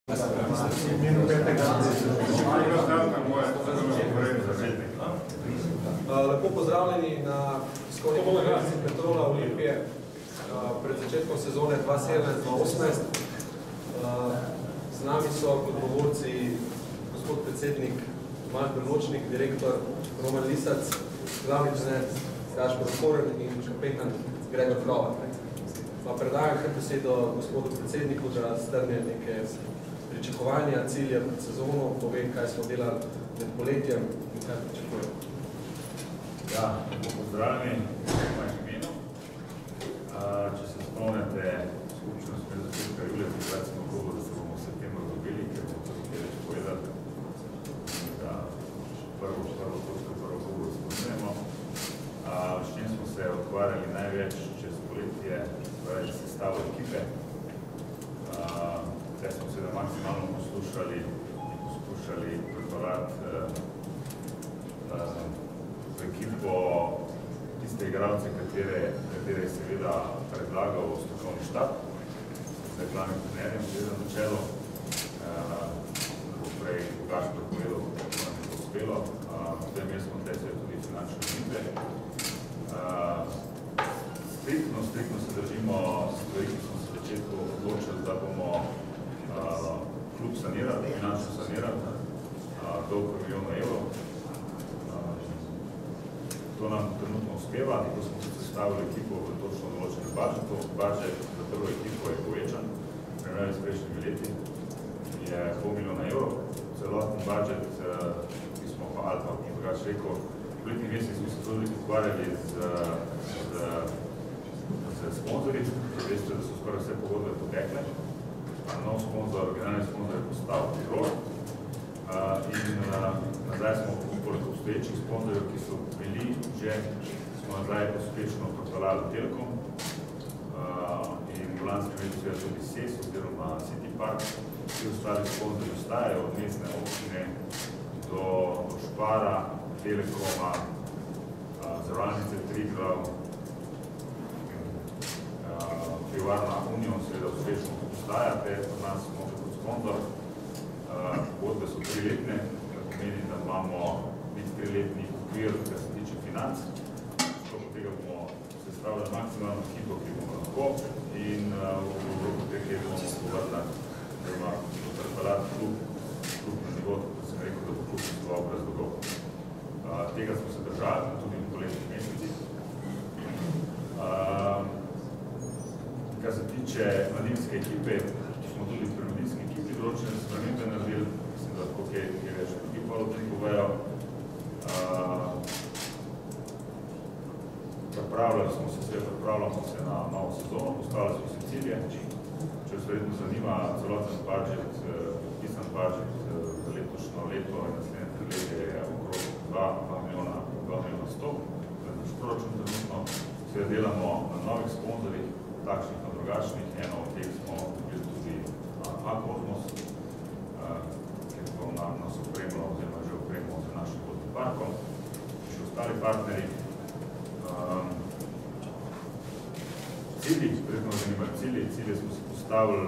Lepo pozdravljeni na tiskovni konferenci Petrola Olimpije pred začetkom sezone 2017-2018. Z nami so kot govorci gospod predsednik Tomaž Berločnik, direktor Roman Lisac, glavni trener Gašper Okorn in kapetan Gregor Hrovat. Predajam kar besedo gospodu predsedniku, da strne neke pričakovanja, cilje pred sezono, povem, kaj smo delali med poletjem in kaj pričakujemo. Ja, lepo pozdravljeni v mojem imenu. Če se spomnite, skupčno smo iz začetka julija, takrat smo govorili, da se bomo v septembru dobili, ker bomo to nekaj več povedali, da prvo govor spomnujemo. S čim smo se odgovarjali največ čez poletje, torej sestavo ekipe. Zdaj smo se da maksimalno poslušali in poskušali preparati v ekipo tiste igralce, katere je seveda predlagal strokovni štab, z glavnim trenerjem, seveda na čelu. Bo prej Gašper povedal, kako nam je to uspelo. V tem mestu smo tudi finančne limite. Striktno se držimo stvari, ki smo se v začetku odločili, da bomo klub sanirali, finančno sanirali, dolg milijonov evrov. To nam trenutno uspeva, tako smo se sestavili ekipo v točno določenem budžetu. Budžet za prvo ekipo je povečan, primerjavi s prejšnjimi leti, je pol milijona evrov. Celoten budžet, ki smo pa Alfa, ki drugač rekel, v letnih mesecih smo se tudi ukvarjali z sponzorji. Veste, da so skoraj vse pogodbe potekle. Nov sponzor, generalni sponzor je postal Tirol. In nazaj smo poleg obstoječih sponzorjev, ki so bili že, smo nazaj uspešno propeljali Telekom in v lanskem letu seveda tudi SES oziroma City Park. Vsi ostali sponzorji ostajajo od mestne občine do Špara, Telekoma, Zavarovalnice Triglav, Pivovarna Union seveda uspešno ostaja, pred nas smo kot sponzor. Pogodbe so 3-letne, kar pomeni, da imamo nek 3-letni okvir, kar se tiče financ. Skoro tega bomo sestavljali maksimalno ekipo, ki bomo lahko in v roku teh let bomo povrnili, da ima preparat klub na nivo, kot sem rekel, da bo klub izgoval brez dolgov. Tega smo se držali tudi v poletnih mesecih. Kar se tiče mladinske ekipe, smo tudi pri mladinski ekipi določene spremembe naredili, mislim, da lahko kaj več drugi pa o tem povejo. Pripravljamo se na novo sezono, postavili smo se cilje. Če vas verjetno zanima, celoten budžet, pisan budžet za letošnjo leto in naslednje 3 leta je okrog 2 milijona 100, to je naš proračun trenutno. Seveda delamo na novih sponzorjih, takšnih in drugačnih. Eno od teh smo bili tudi Aquatmos, ki bo nas opremilo oziroma že opremilo z našim vodnim parkom. Še ostali partnerji. Cilji, predno zanimajo cilje smo si postavili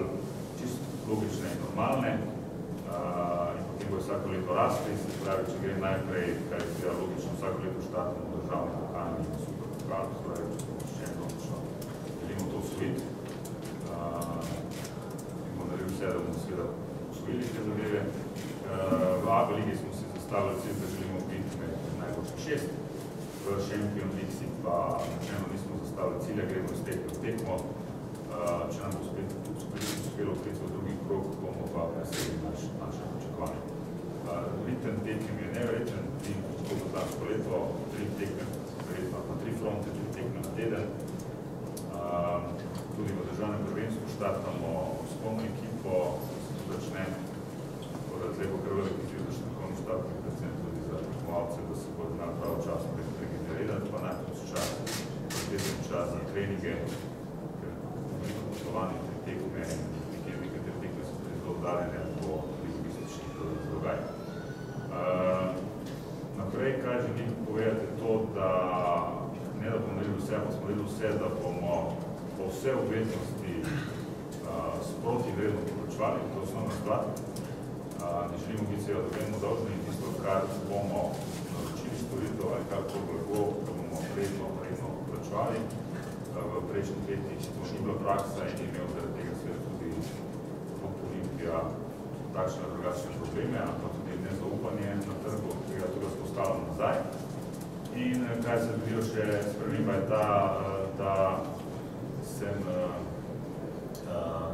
čisto logične in normalne in potem bo vsako leto rasti. Se pravi, če gre najprej, kar je logično, vsako leto štartamo državni pokal in super pokal, torej, če smo še eno želimo to osvojiti. In bomo naredili vse, da bomo seveda osvojili te zadeve. V ABA ligi smo si zastavili cilj, da želimo biti med najboljših 6. V Champions League pa načelno nismo zastavili cilja, gremo iz tekme v tekmo. Če nam bo uspelo priti v drugi krog, bomo pa presegli naše pričakovanje. Ritem tekem je neverjeten, in tako kot lansko leto, 3 tekme, verjetno na 3 fronte, 3 tekme na teden. Tudi v državnem prvenstvu štartamo vzpomno ekipo, se to začne, tako da tle bo kar velik izziv za štartkovni štab, predvsem tudi za tekmovalce, da se bodo znali pravočasno regenerirati, pa najprej čas za treninge, ker veliko poslovanje te tekme, nekatere tekme so tudi zelo oddaljene po logističnih zalogaj. Naprej, kaj želim povedati, je to, da ne da bomo naredili vse, pa smo naredili vse, da bomo po vse obveznosti sproti vredno poročili plačevali, to je osnovna stvar. Ne želimo biti seveda dovoljno dolžni in tisto, kar bomo naročili storitev ali kar to blago, da bomo redno plačevali. V prejšnjih letih to ni bila praksa in je imel zaradi tega seveda tudi Klub Olimpija takšne drugačne probleme, ampak tudi nezaupanje na trgu, tega tudi vzpostavljamo nazaj. In kaj se je zgodilo še sprememba je ta, da sem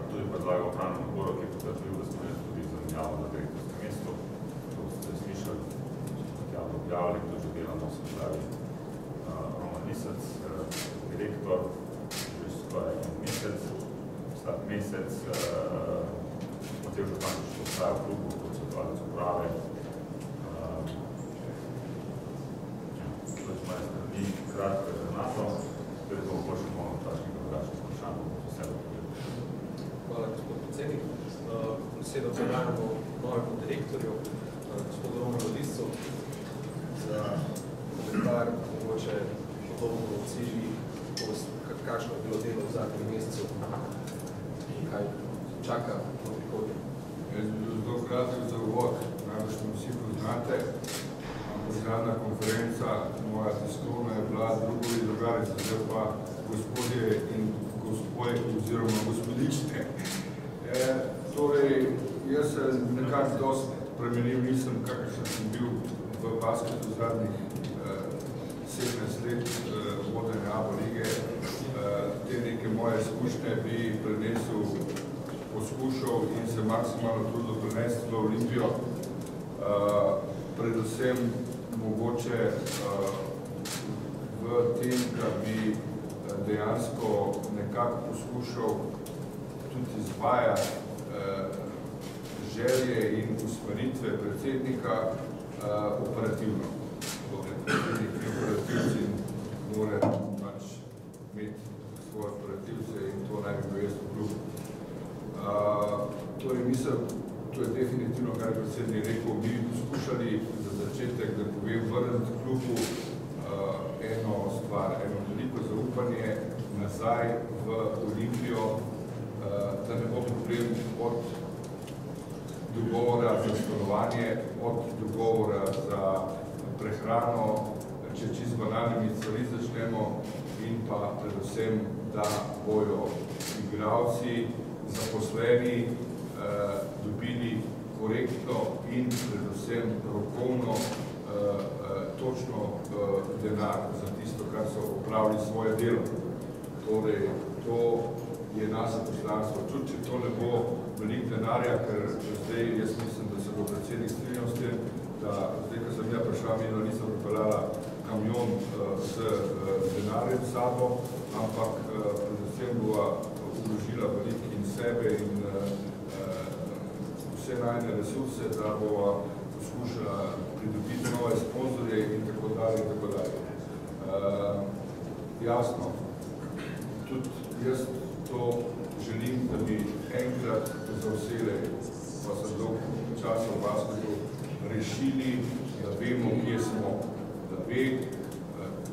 tudi predlagal upravnemu odboru, ki je potrdil, da smo tudi zamenjavo na direktorskem mestu. To ste slišali, javno objavili, to že delamo, se pravi Roman Lisec, direktor, že skoraj mesec, Matej Župančič postaja v klubu, kot svetovalec uprave. To je moje strani kratko Renato, torej bomo boljše bomo takšnih drugačnih vprašanj, bomo vse odpovedali. Hvala, gospod predsednik. Besedo predajamo novemu direktorju, gospodu Romanu Liscu, za komentar, mogoče podobno odzivi, kakšno je bilo delo v zadnjem mesecu in kaj čaka v prihodnje. Jaz bi bil zelo kratek za uvod, najbolj vsi poznate, ampak zadnja konferenca, moja tiskovna je bila drugo in drugarica, zdaj pa gospodje in gospodje oziroma gospodične. Torej, jaz se nekako dosti premenil, nisem kakšen sem bil v basketu zadnjih 17 let vodenja ABA lige. Te neke moje izkušnje bi prenesel, poskušal in se maksimalno trudil prenesti v Olimpijo. Predvsem mogoče v tem, da bi dejansko nekako poskušal tudi izvajati želje in usmeritve predsednika operativno. Predsednik in operativci mora pač imeti svoje operativce in to naj bi bil jaz v klubu. Torej mislim, to je definitivno, kar je predsednik rekel, mi bi poskušali za začetek, da povem, vrniti klubu eno stvar, eno veliko zaupanje nazaj v Olimpijo, da ne bo problem od dogovora za stanovanje, od dogovora za prehrano, če čisto banalnimi stvari začnemo, in pa predvsem, da bojo igralci, zaposleni dobili korektno in predvsem rokovno točno denar za tisto, kar so opravili svoje delo. Torej, to je naše poslanstvo. Tudi, če to ne bo veliko denarja, ker zdaj jaz mislim, da se bo predsednik strinjal s tem, da zdaj, ko sem ja prišla, minula nisem pripeljala kamion z denarjem s sabo, ampak predvsem bova vložila veliko in sebe in vse najne resurse, da bova poskušala pridobiti nove sponzorje in tako dalje in tako dalje. Jasno, tudi jaz to želim, da bi enkrat za vsele, pa sem dolgo časa v basketu, rešili, da vemo, kje smo, da ve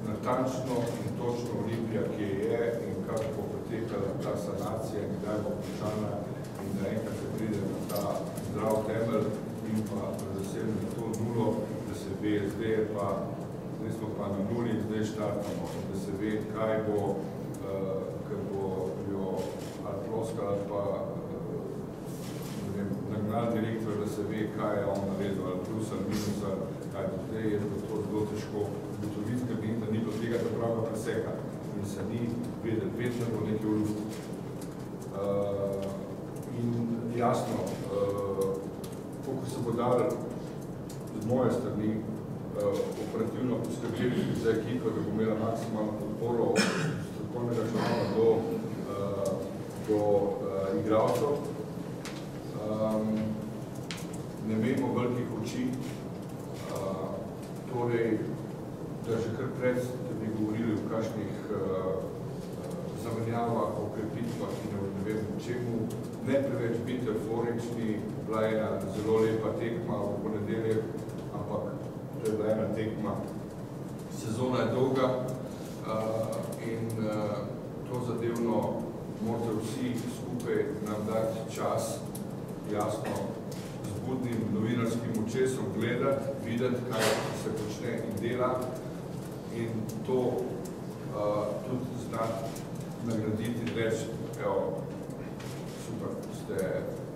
natančno in točno Olimpija, kje je in kako bo potekala ta sanacija, kdaj bo končana in da enkrat se pride na ta zdrav temelj in pa predvsem na to nulo, da se ve, zdaj smo pa na nuli, zdaj štartamo, da se ve, kaj bo, ker bo jo ali ploska ali pa nagnal direktor, da se ve, kaj je on naredil, ali plus ali minus, kaj do zdaj je to zelo težko ugotoviti, ker da ni bilo tega pravega preseka in se ni vedel, vedno bo nekaj v luft. In jasno, koliko se bo dal z moje strani operativno poskrbeti za ekipo, da bo imela maksimalno podporo strokovnega člana do igralcev. Ne imamo velikih oči, torej, da že kar pred, da bi govorili o kakšnih zamenjavah, okrepitvah in ne vem čemu, ne preveč biti euforični, bila je ena zelo lepa tekma v ponedeljek, ampak to je bila ena tekma. Sezona je dolga in to zadevno morate vsi skupaj nam dati čas, jasno z budnim novinarskim očesom gledati, videti, kaj se počne in dela in to tudi znati nagraditi in reči, evo, super, ste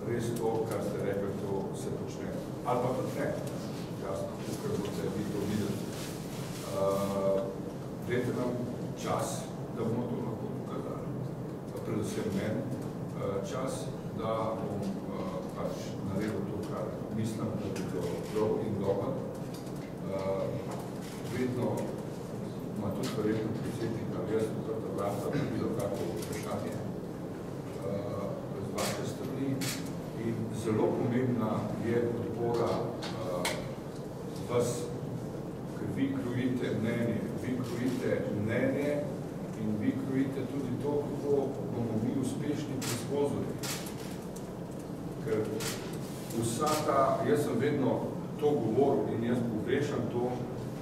res to, kar ste rekli, to se počne. Ali pa tudi ne, jasno, tukaj boste vi to videti. Dajte nam čas, da bomo to lahko pokazali. Predvsem meni čas, da bom pač naredil to, kar mislim, da bi bilo prav in dobro. Vedno ima tudi verjetno predsednik, ali jaz odprta vrata, da bi bilo kako vprašanje z vaše strani. In zelo pomembna je podpora vas, ker vi krojite mnenje in vi krojite tudi to, kako bomo mi uspešni pri spozorju. Ker vsa ta, jaz sem vedno to govoril in jaz pogrešam to,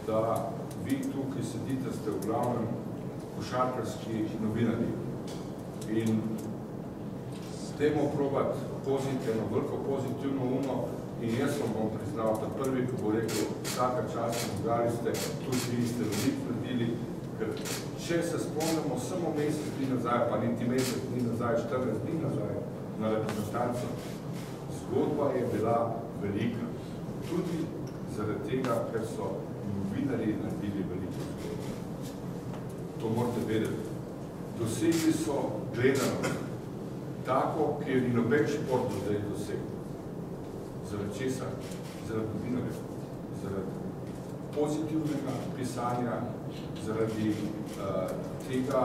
da vi tukaj sedite, ste v glavnem košarkarski novinarji. In dajmo probati pozitivno, veliko pozitivno umo in jaz vam bom priznal, da prvi, ko bo rekel, vsaka čast pomagali ste, tudi vi ste veliko naredili, ker če se spomnimo samo mesec dni nazaj, pa niti mesec dni nazaj, 14 dni nazaj na reprezentanco, zgodba je bila velika. Tudi zaradi tega, ker so novinarji naredili veliko zgodbo. To morate vedeti. Dosegli so gledanost. Tako, ki je noben šport do zdaj dosegel. Zaradi česa? Zaradi novinarjev. Zaradi pozitivnega pisanja, zaradi tega,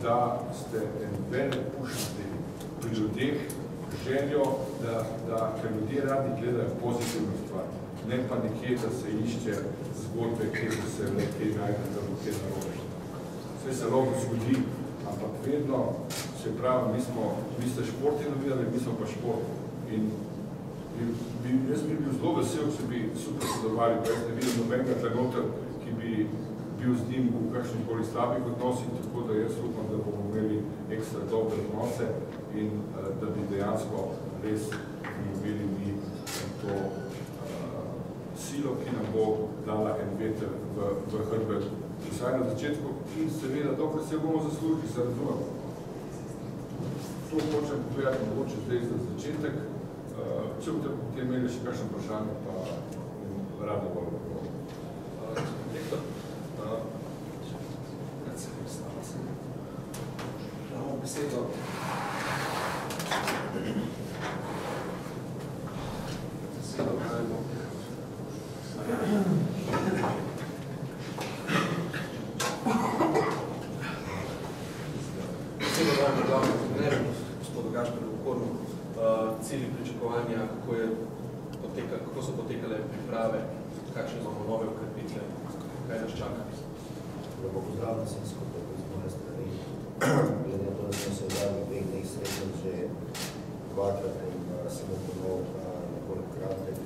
da ste en velik pušatelj pri ljudeh, željo, da ker ljudje radi gledajo pozitivno stvar, ne pa nekje, da se išče zgodbe, kjer se nekaj najde, da bo kje narobe. Vse se lahko zgodi, ampak vedno, se pravi, mi ste športni novinarji, mi smo pa šport. In jaz bi bil zelo vesel, če bi super sodelovali, pa jaz ne vidim nobenega trenutka, ki bi bil z njim v kakšnih koli slabih odnosih, tako da jaz upam, da bomo imeli ekstra dobre odnose in da bi dejansko res imeli mi to silo, ki nam bo dala en veter v hrbet. Vsaj na začetku in seveda, dokaj se bomo zaslužili, se razumemo. To hočem povedati mogoče zdaj za začetek. Če boste imeli še kakšno vprašanje, pa rado bolj. Lektor, kad se predstavlja se, damo besedo. Besedo dajmo. Besedo dajmo glavno trenerju, gospodu Gašperju Okornu. Cilji pričakovanja, kako so potekale priprave, kakšne imamo nove ukrepitve, kaj nas čaka. Lepo pozdravljam sem skupaj z moje strani. Glede na to, da smo se v zadnjih dveh dneh srečali že dvakrat in samo ponovno nekoliko kratek.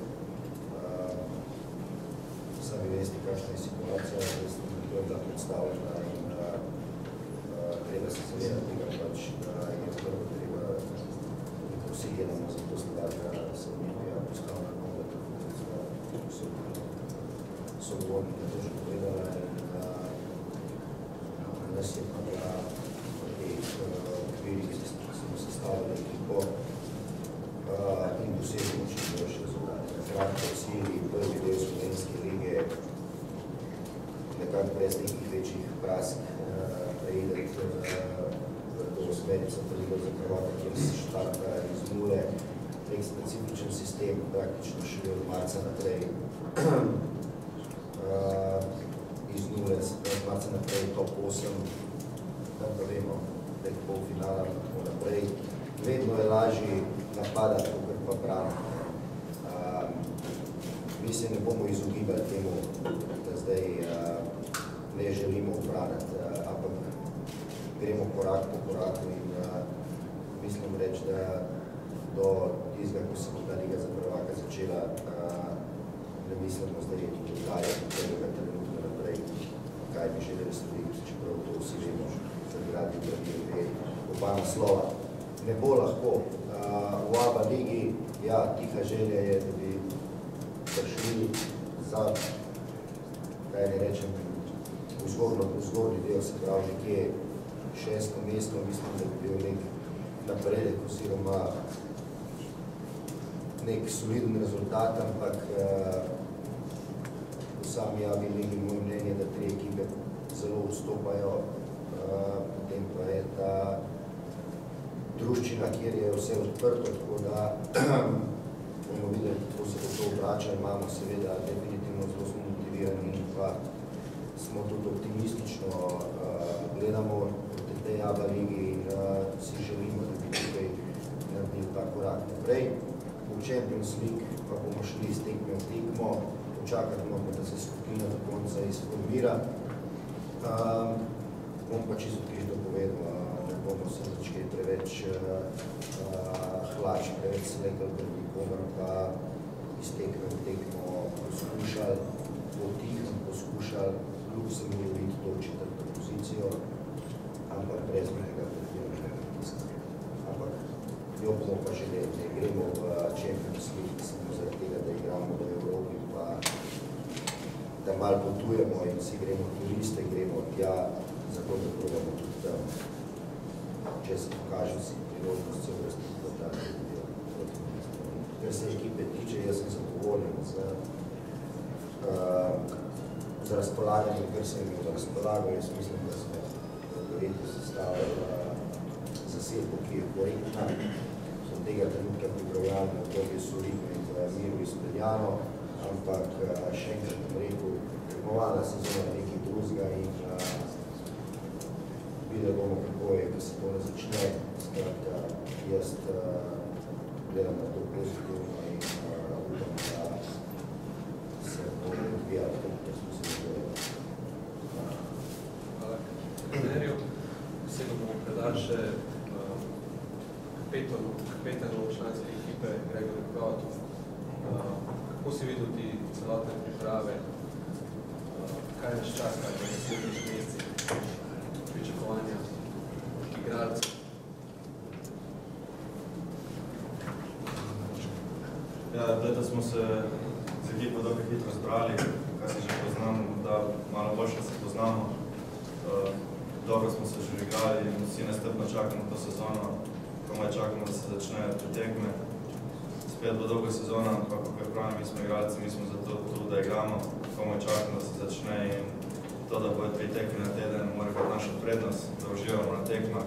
Sami vesti, kakšna je situacija, da to je bila predstavljena in treba se zavedati tega, pač je prvo treba vsi jedamo za to sledaka se Olimpija postavlja nove, tako so govorniki to že povedala in nas je pa da v teh okvirih, ki smo sestavili ekipo in dosegli čim boljše rezultate. Kratko cilji, prvi del slovenske lige, nekako brez nekih večjih prask preideti v osmerico priligo za prvaka, kjer se štarta iz nule, nek specifičen sistem, praktično še od marca naprej iz nule, od marca naprej top 8, da pa vemo, prek polfinala in tako naprej. Vedno je lažji napadati, kot pa braniti. Mi se ne bomo izogibali temu, da zdaj ne želimo obraniti, ampak gremo korak po koraku in mislim reči, da do tistega, ko se bo ta liga za prvaka začela, ne mislimo zdaj dodajati tega trenutka naprej, kaj bi želeli storiti, čeprav to vsi vemo, zaradi oba naslova. Ne bo lahko v ABA ligi Ja, tiha želja je, da bi prišli za, kaj ne rečem, vzgornji del, se pravi nekje 6. mesto, mislim, da bi bil nek napredek oziroma nek soliden rezultat, ampak sami ja bi imeli moje mnenje, da 3 ekipe zelo vstopajo, potem pa je ta druščina, kjer je vse odprto, tako da bomo videli, kako se bo to obrača, imamo seveda definitivno zelo smo motivirani in pa smo tudi optimistično gledamo v tej ABA ligi in si želimo, da bi tukaj naredili ta korak naprej. V Champions League pa bomo šli s tekme v tekmo, počakati moramo, da se skupina do konca izformira. Bom pa čisto kaj dopovedal, ne bomo se začeli preveč hlači, preveč slekali pred nikomer, pa iz tekme v tekmo poskušali, poskušali Luksemburgu to 4. pozicijo, ampak brez nekega pretiranega pritiska. Ampak jo bomo pa želeli, da gremo v Champions League samo zaradi tega, da igramo v Evropi, pa da malo potujemo in si gremo turiste, gremo tja, zato da probamo tudi tam, če se pokaže si priložnost, se uvrstiti v ta del. Ker se ekipe tiče, jaz sem zadovoljen z razpolaganjem, ker sem imel razpolagal, jaz mislim, da smo verjetno sestavili zasedbo, ki je korektna. Od tega trenutka pripravljalno obdobje solidno in miru izpeljano, ampak še enkrat bom rekel, tekmovalna sezona nekaj drugega in videli bomo, kako je, ko se to ne začne. Skratka, jaz gledam na to pozitivno in upam, da se bo odvijalo tako, da smo se odvijali. Hvala. Trenerju, besedo bomo predali še kapetanu članske ekipe Gregorju Kovaču. Kako si videl ti celotne priprave? Kaj nas čaka v naslednjih mesecih? Pričakovanja igralcev? Ja, da smo se z ekipo dokaj hitro zbrali, kaj se že poznamo, da malo boljše se poznamo. Dobro smo se že igrali in vsi nestrpno čakamo to sezono, komaj čakamo, da se začnejo te tekme. Spet bo dolga sezona, ampak kako pravim, mi smo igralci, mi smo zato tu, da igramo, komaj čakamo, da se začne in to, da bojo 3 tekme na teden, mora biti naša prednost, da uživamo na tekmah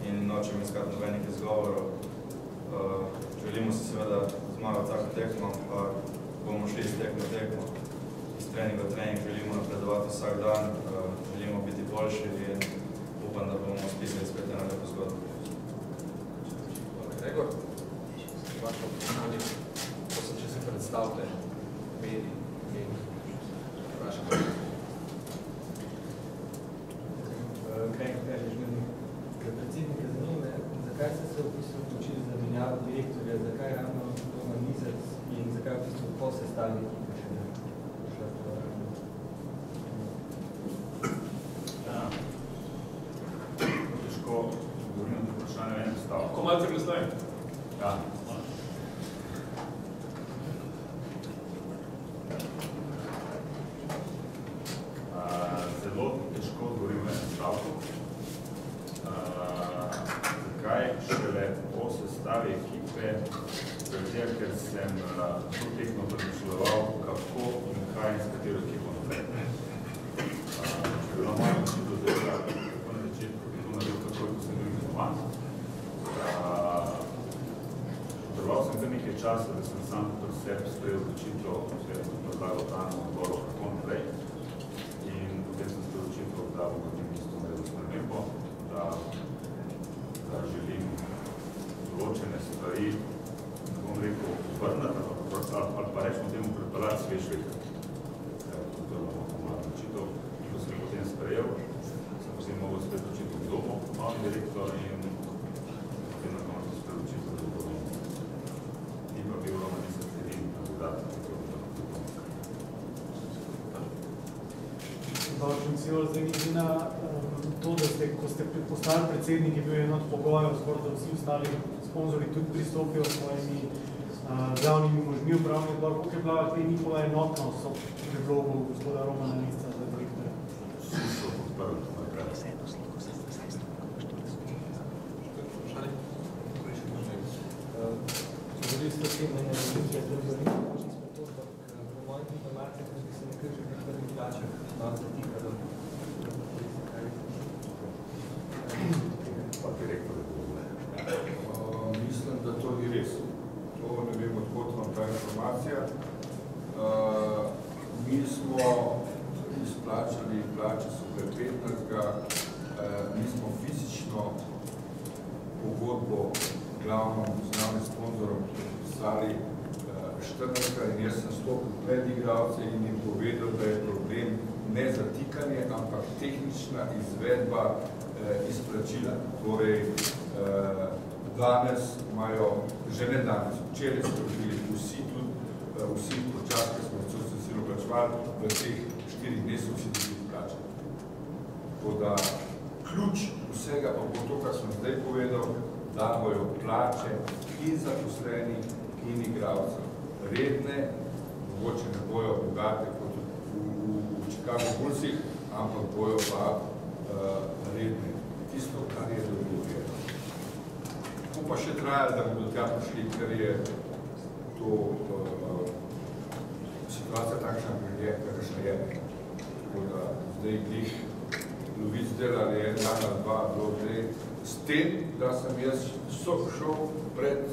in nočemo iskati nobenih izgovorov. Želimo se seveda zmagati vsako tekmo, pa bomo šli iz tekme v tekmo, iz treninga v trening, želimo napredovati vsak dan, želimo biti boljši in upam, da bomo spisali spet eno lepo zgodbo. Gregor, vaš vprašanje, prosim, če se predstavite, mediji, vprašanje. Gregor, predsednika zanima, zakaj ste se v bistvu odločili za menjavo direktorja, zakaj ravno Roman Nizec in zakaj v bistvu po sestavi ekipe še ne prišla v Težko govorim na vprašanje v enem stavku. Ko malce glasnaj? Ja. Zelo težko govorim v enem stavku. Zakaj šele po sestavi ekipe, ker sem to tekmo premišljeval, kako in kaj in s katero ekipo naprej. Če bilo moja odločitev zdaj, kako na začetku bi to naredil takoj, ko sem bil imenovan. Potreboval sem kar nekaj časa, da sem sam pri sebi sprejel odločitev, oziroma predlagal danemu odboru, kako naprej. In potem sem sprejel odločitev, da bom v tem mestu naredil spremembo, da želim določene stvari, da bom rekel, obrnati, ali pa rečemo temu prepeljati svež veter. To je moja odločitev. In ko sem jo potem sprejel, sem potem mogel spet odločitev, kdo bo novi direktor in potem na koncu spet odločitev, kdo bo novi. Ni pa bil Roman Nizec edini kandidat, ki je bilo Zdaj mi zdi na to, da ste, ko ste postali predsednik, je bil en od pogojev, skoro da vsi ostali sponzori tudi pristopijo s svojimi glavnimi možmi upravni odbor, koliko je bila te njihova enotnost ob predlogu gospoda Romana Lisca za direktorja? Vsi so podprli to naprej. Govorili ste o tem, da je nekaj predvorili, mogoče smo to, ampak po mojih informacijah, da bi se nekaj že pri prvih plačah malo zatika, da Pa direktor je Mislim, da to ni res. To ne vem, odkot vam ta informacija. Mi smo izplačali, plače so pre 15. Mi smo fizično pogodbo glavnom znavnim sponzorom podpisali 14. in jaz sem stopil pred igralce in jim povedal, da je problem ne zatikanje, ampak tehnična izvedba izplačila. Torej, danes imajo, že ne danes, včeraj so bili vsi tudi, vsi počas, ki smo se silo plačevali, v teh 4 dneh so vsi tudi plačali. Tako da ključ vsega pa bo to, kar sem zdaj povedal, da bojo plače in zaposlenih in igralcev redne, mogoče ne bojo bogate kot v Chicago Bullsih, ampak bojo pa redne. Tisto, kar je dogovorjeno. To pa še traja, da bodo tja prišli, ker je to situacija takšna, kakšna je. Tako da zdaj glih lovic delali en dan ali dva, bilo zdaj. S tem, da sem jaz šel pred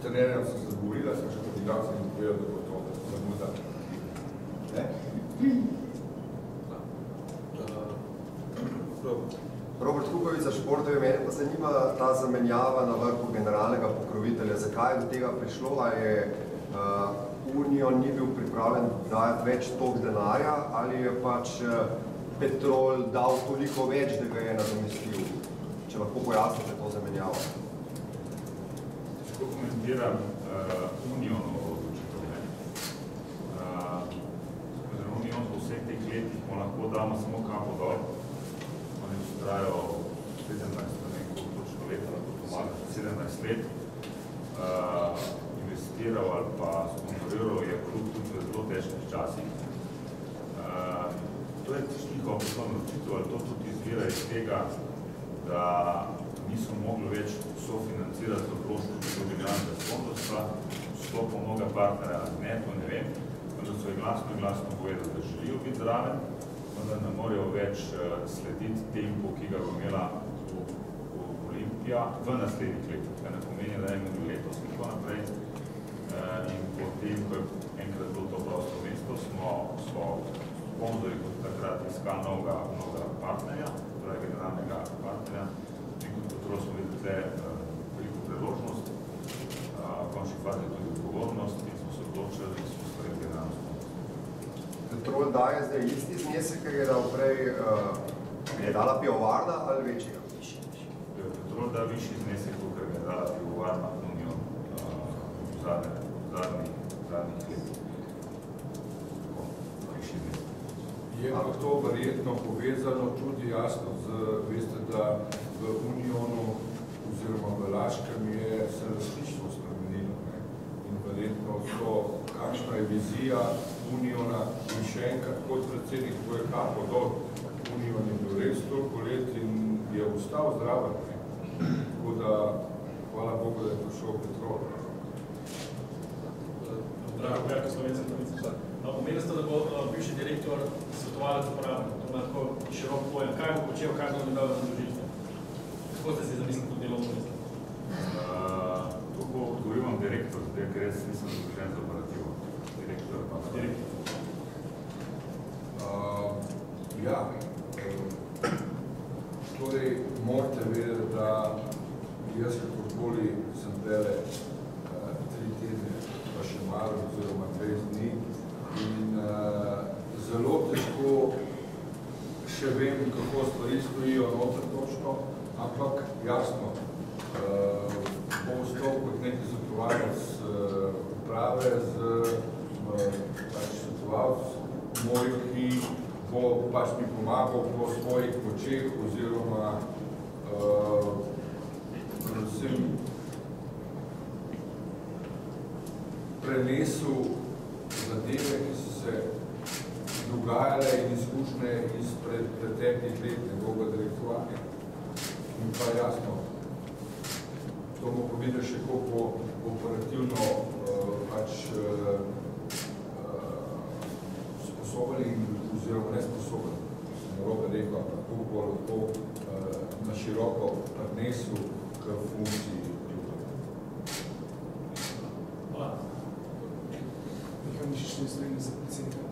trenerjem, sem se dogovorila, sem še podigral, sem jim povedal, da bo to zamuda. Robert Kukovič za Športove, mene pa zanima ta zamenjava na vrhu generalnega pokrovitelja. Zakaj je do tega prišlo? A je Union ni bil pripravljen dajati več tok denarja ali je pač Petrol dal toliko več, da ga je nadomestil? Če lahko pojasnite to zamenjavo. Težko komentiram Unionovo odločitev. Union po vseh teh letih mu lahko damo samo kapo dol. Oni ustrajajo 17 let, 17 let. Investiral ali pa sponzoriral je klub tudi v zelo težkih časih. To je njihova poslovna odločitev, ali to tudi izvira iz tega, da niso mogli več sofinancirati vložnosti do generalnega sponzorstva, vstopa mnoga partnerja, ne, to ne vem, vendar so je glasno povedali, da želijo biti zraven, vendar ne morejo več slediti tempu, ki ga bo imela Olimpija v naslednjih letih. To ne pomeni, da je imel letos in tako naprej. In potem, ko je enkrat bilo to prosto mesto, smo sponzori kot takrat iskali novega partnerja, torej generalnega partnerja. In kot Petrol smo videli tle veliko priložnost, končni fazi tudi odgovornost in smo se odločili in smo sprejeli generalno sponzorstvo. Petrol daje zdaj isti znesek, ker je dal prej, je dala pivovarna ali večjega? Petrol da višji znesek, ker je dala pivovarna Union v zadnjih letih. Višji znesek. Je pa to verjetno povezano tudi jasno z, veste, da v Unionu oziroma v Laškem je se resnično spremenilo. In verjetno to, kakšna je vizija Uniona in še enkrat kot predsednik tvoje kapo dol. Union je bil res toliko let in je ostal zdraven. Tako da, hvala Bogu, da je prišel Petrol. Drago, Berko, Slovenca, Slovenca. Omenili ste, da bo bivši direktor svetovalec uporabnika. To je lahko širok pojem. Kaj bo počel, kaj bo dodal za doživljstvo? Kako ste si zamislili to delovno mesto? To bo odgovoril vam direktor, zdaj, ker jaz nisem zadolžen za operativo. Direktor pa direktor. Ja. Torej, morate vedeti, da jaz kakorkoli sem tele 3 tedne, pa še malo, oziroma 2 dni, in zelo težko še vem, kako stvari stojijo noter točno, ampak jasno, bom ostal kot neki svetovalec uprave z svetovalc moj, ki bo pač mi pomagal po svojih močeh oziroma predvsem prenesel zadeve, ki so se dogajale in izkušnje izpred preteklih let njegovega direktovanja. In pa jasno, to bomo povedali še koliko operativno sposoben oziroma nesposoben, sem narobe rekel, ampak koliko lahko na široko prinesel k funkciji kluba. Hvala. Nekaj mišič ne srednje za predsednika.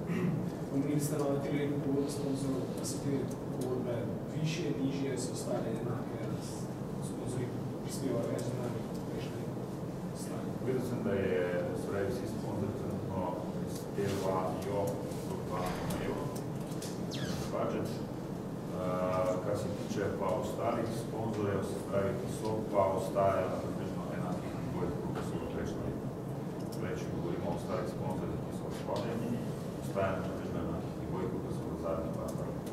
Omenili ste na 3-letni pogodbo sponzorov, da so te pogodbe višje, nižje, so ostale enake, sponzori prispevajo več denarja prejšnje stanje. Videl sem, da je vsi sponzori trenutno prispevajo pa evo budžet. Kar se tiče pa ostalih sponzorjev, se pravi, ki so pa ostajajo na približno enakih nivojih, kot so v prejšnjem letu. Torej, če govorimo o ostalih sponzorjih, ki so odškodljeni, ostajajo na približno enakih nivojih, kot so v zadnjih par letih.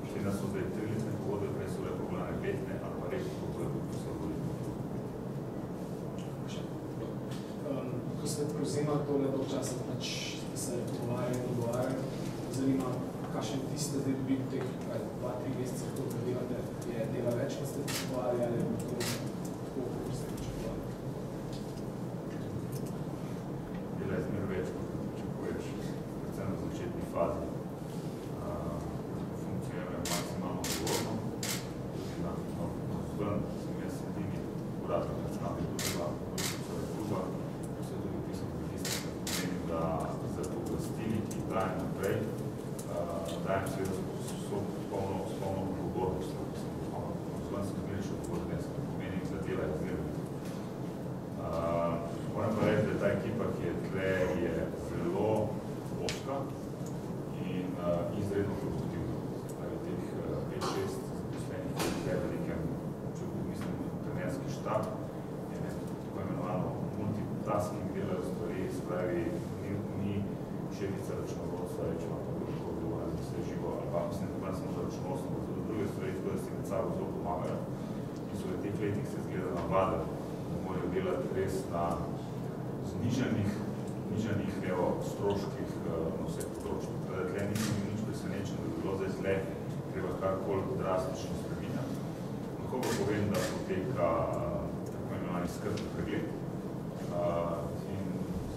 Številne so zdaj 3-letne pogodbe, prej so le poglavne 5-letne ali pa redne pogodbe, kot so govorili. Ko ste prevzemali tole dolg časa, pač se pogovarjali in dogovarjali, zanima, kakšen tiste zdaj dobiti teh 2-3 mesece, koliko delate, je dela več, kot ste pričakovali, ali je to tako, kot ste pričakovali? Dela je zmer več, kot pričakuješ, predvsem v začetni fazi. Funkcionirajo maksimalno odgovorno, tudi na zven, sem jaz edini uradno predstavnik kluba, se tudi pisam pritisnem, da pomeni, da za pooblastili, ki jih dajem naprej, dajem seveda so polno odgovornost, ko sem zven skrbniško odgovornost, to pomeni, da dela je zmer. Moram pa reči, da ta ekipa, ki je tle, je zelo oska in izredno produktivna. Teh 5-6 zaposlenih, ki je v nekem, če mislim, trenerski štab, je tako imenovano multitasking delajo stvari, spravi, ni šefica računovodstva, rečemo, da se je živo, ali pa mislim, da samo za računovodstvo, pa tudi druge stvari, tako da si med sabo zelo pomagajo. In so v teh letih se zgleda navadili, da morajo delati res na znižanih stroških na vseh področjih. Teda tle nisem nič presenečen, da bi bilo zdaj zle, treba karkoli drastično spreminjati. Lahko pa povem, da poteka tako imenovani skrbni pregled. In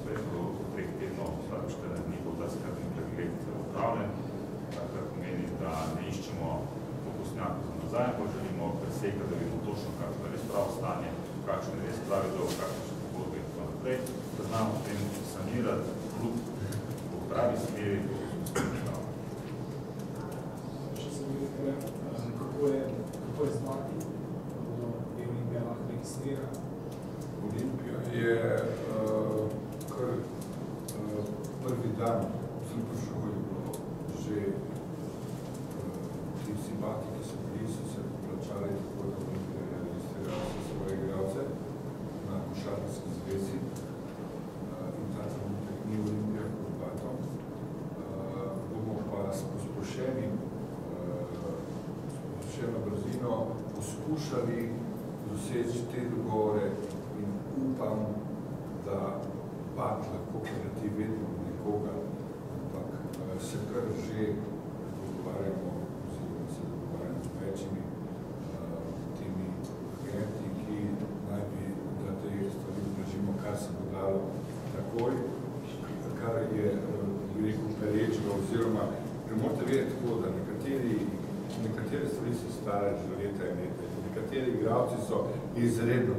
zdaj po 3 tednov, slabih 14 dni, bo ta skrbni pregled upravljen, kar pomeni, da ne iščemo fokusnjakov za nazaj, pa želimo presekati, da vidimo točno, kakšno je res pravo stanje, kakšno je res pravi dolg, kakšno so pogodbe in tako naprej, da znamo potem sanirati klub v pravi smeri, kako smo spremljali. Še se mi kako je zvati, da je Olimpija lahko registrira? Olimpija je kar prvi dan, sem prišel, je bilo že ti simpati, ki so bili, so se plačali tako, da Olimpija je registrirala vse svoje igralce na košarkarski zvezi in ta trenutek ni Olimpija kot bato. Bomo pa s posplošeno brzino poskušali doseči te dogovore in upam, da bat lahko krati vedno nekoga, ampak se kar že dogovarjamo oziroma se dogovarjamo z večjimi temi agenti, ki naj bi, da te stvari vpražimo, kar se bo dalo takoj, kar je rekel perečega oziroma, ker morate vedeti tako, da nekatere stvari so stare že leta in leta. Nekateri igralci so izredno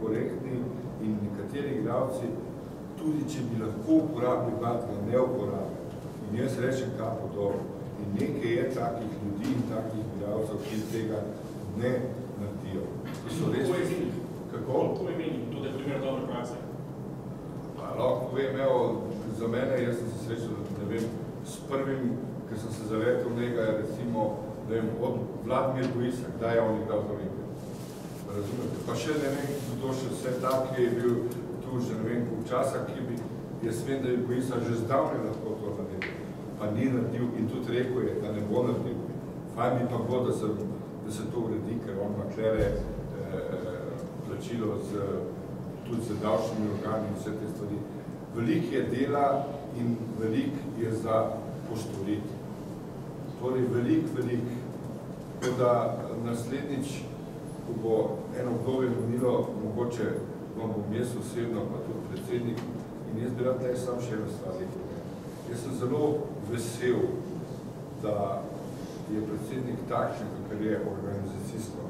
korektni in nekateri igralci, tudi če bi lahko uporabili bat, ga ne uporabijo. In jaz rečem kapo dobro. In nekaj je takih ljudi in takih igralcev, ki tega ne naredijo. To so res... Kako? Kako je meni, to da je primer dobre prakse? Lahko povem, evo, za mene, jaz sem se srečal, ne vem, s prvim, ker sem se zavetel njega, je recimo, ne vem, od Vladimir Boisa, kdaj je on igral za Olimpijo. Razumete? Pa še ne vem, kdo še vse tak, ki je bil tu že ne vem koliko časa, ki bi, jaz vem, da je Boisa že zdavne lahko to naredil, pa ni naredil in tudi rekel je, da ne bo naredil. Fajn mi pa bo, da se to uredi, ker on ima klere izplačilo tudi z davčnimi organi in vse te stvari. Veliko je dela in veliko je za postoriti. Torej, veliko. Tako da naslednjič, ko bo eno obdobje minilo, mogoče vam bom jaz osebno, pa tudi predsednik, in jaz bi rad le sam še eno stvar rekel. Jaz sem zelo vesel, da je predsednik takšen, kakor je organizacijsko.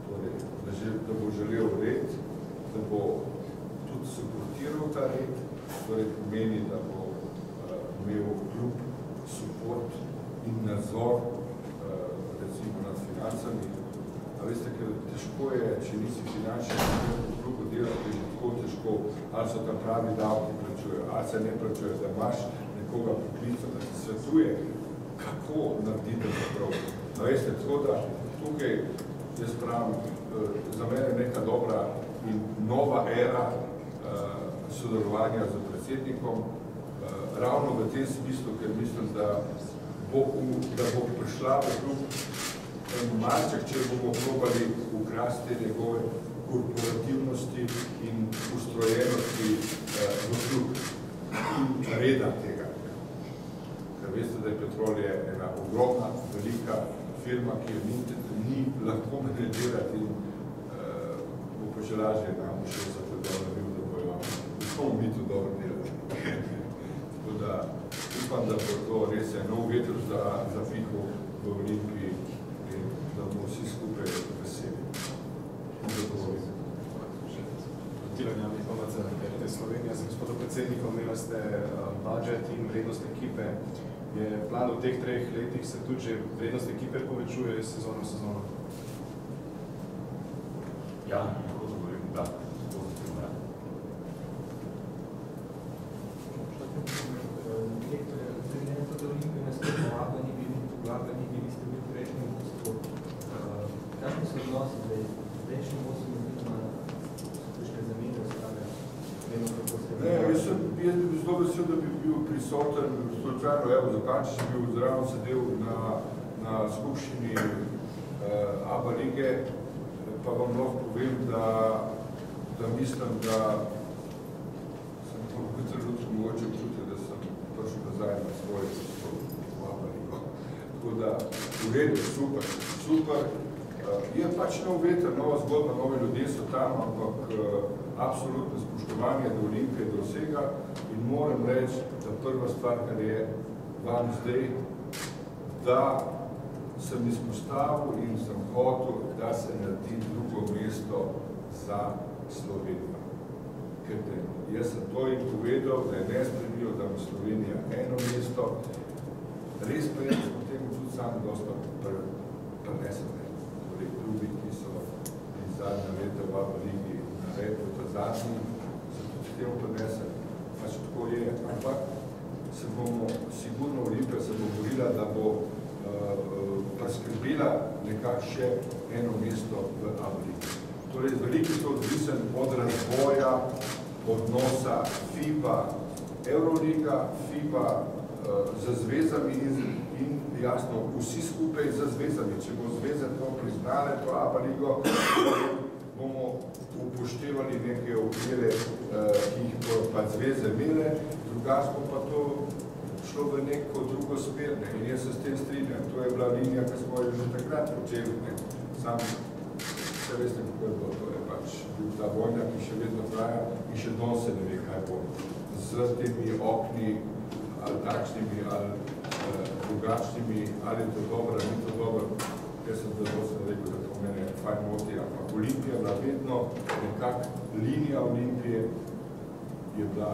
Torej, da bo želel red, da bo tudi suportiral ta red, torej pomeni, da bo imel klub support in nadzor, recimo nad financami. A veste, ker težko je, če nisi finančni v klubu delati, je tako težko, ali so tam pravi davki plačujejo, ali se ne plačujejo, da imaš nekoga poklica, da ti svetuje, kako narediti zaprav. A veste, tako da tukaj, jaz pravim, za mene neka dobra in nova era sodelovanja z predsednikom, ravno v tem smislu, ker mislim, da bo prišla v klub en malček, če bomo probali ukrasti njegove korporativnosti in ustrojenosti v klub in reda tega. Ker veste, da je Petrol je ena ogromna, velika firma, ki ni lahko menedžirati in bo pa že lažje nam še za to dobro bil, da bomo mi to dobro delati. Tako da upam, da bo to res nov veter za piko v Olimpiji in da bomo vsi skupaj veseli. Tilanja informacija za Slovenija. Za gospodo predsednikom, imeli ste budžet in vrednost ekipe. Je plan v teh 3 letih se tudi že vrednost ekipe povečuje sezono v sezono? Ja, lahko govorim, da. Pozitivno, ja. Vlagani bili ste bili v prejšnjem vodstvu. Kakšni so odnosi zdaj? Prejšnjem vodstvu ima kakšne zamene ostale? Jaz bi zelo vesel, da bi bil prisoten, slučajno, evo, Zakančič je bil zraven sedel na skupščini ABA lige, pa vam lahko povem, da mislim, da sem v trenutku mogoče občutil, da sem prišel nazaj na svoje v ABA ligo. Tako da, v redu, super. Je pač nov veter, nova zgodba, novi ljudje so tam, ampak absolutno spoštovanje do Olimpije, do vsega in moram reči, da prva stvar, kar je vam zdaj, da sem izpostavil in sem hotel, da se naredi drugo mesto za Slovenijo. Ker jaz sem to in povedal, da je nespremljivo, da bo Slovenija eno mesto, res pa je, da smo temu tudi sami dosta prenesene. Torej, klubi, ki so iz zadnja leta v ABA ligi naredili ta zadnji, so tudi s tem preneseni. Pač tako je, ampak se bomo, sigurno Olimpija se bo borila, da bo preskrbila nekako še eno mesto v ABA ligi. Torej, veliko je to odvisen od razvoja, odnosa FIBA, Euroliga, FIBA z zvezami in jasno, vsi skupaj z zvezami. Če bo zveze to priznale, to ABA ligo, bomo upoštevali neke okvire, ki jih bo pa zveze imele, drugače pa to šlo v neko drugo smer. In jaz se s tem strinjam. To je bila linija, ki smo jo že takrat počeli. Sam se veste, kako je bilo. To je pač bil ta vojna, ki še vedno traja in še danes se ne ve, kaj bo z temi okni, ali takšnimi, ali drugačnimi, ali je to dobro, ali ni to dobro. Jaz sem rekel, da to mene fajn moti, ampak Olimpija bila vedno nekak linija Olimpije, je bila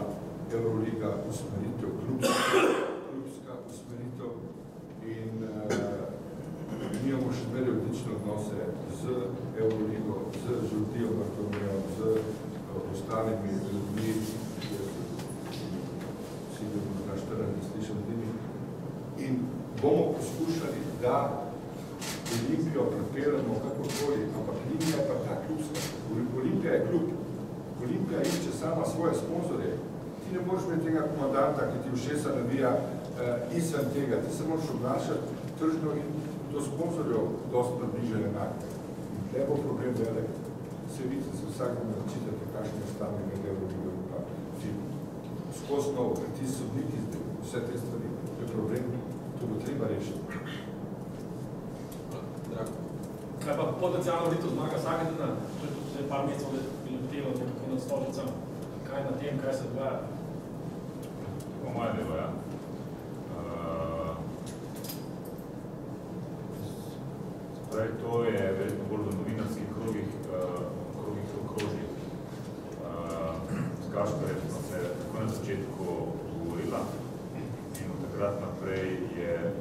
Euroliga usmeritev, klubska usmeritev in mi imamo še zmeraj odlične odnose z Euroligo, z Žoltijo Bartolomejo, z ostalimi ljudmi, na 14 slišal njimi. In bomo poskušali, da Olimpijo prepeljamo kakorkoli, ampak linija je pa ta klubska. Olimpija je klub. Olimpija išče sama svoje sponzorje. Ti ne boš imeti tega komandanta, ki ti všesa navija izven tega. Ti se moraš obnašati tržno in do sponzorjev dosti približene enake. In tle bo problem velik. Cevice se vsak dan načitate, kakšne stane med Euroligo in pa film. Skozi novo, ker ti sodniki zdaj, vse te stvari, to je problem, to bo treba rešiti. Kaj pa potencijalno vrito zmaga vsake dna? To je tudi par mesecev, da bi letelo nekako nad stolnicam. Kaj na tem, kaj se dogaja? To je moje delo, ja. Spravi, to je verjetno bolj v novinarskih krogih okrožij. S Gašperjem smo se tako na začetku govorila in od takrat naprej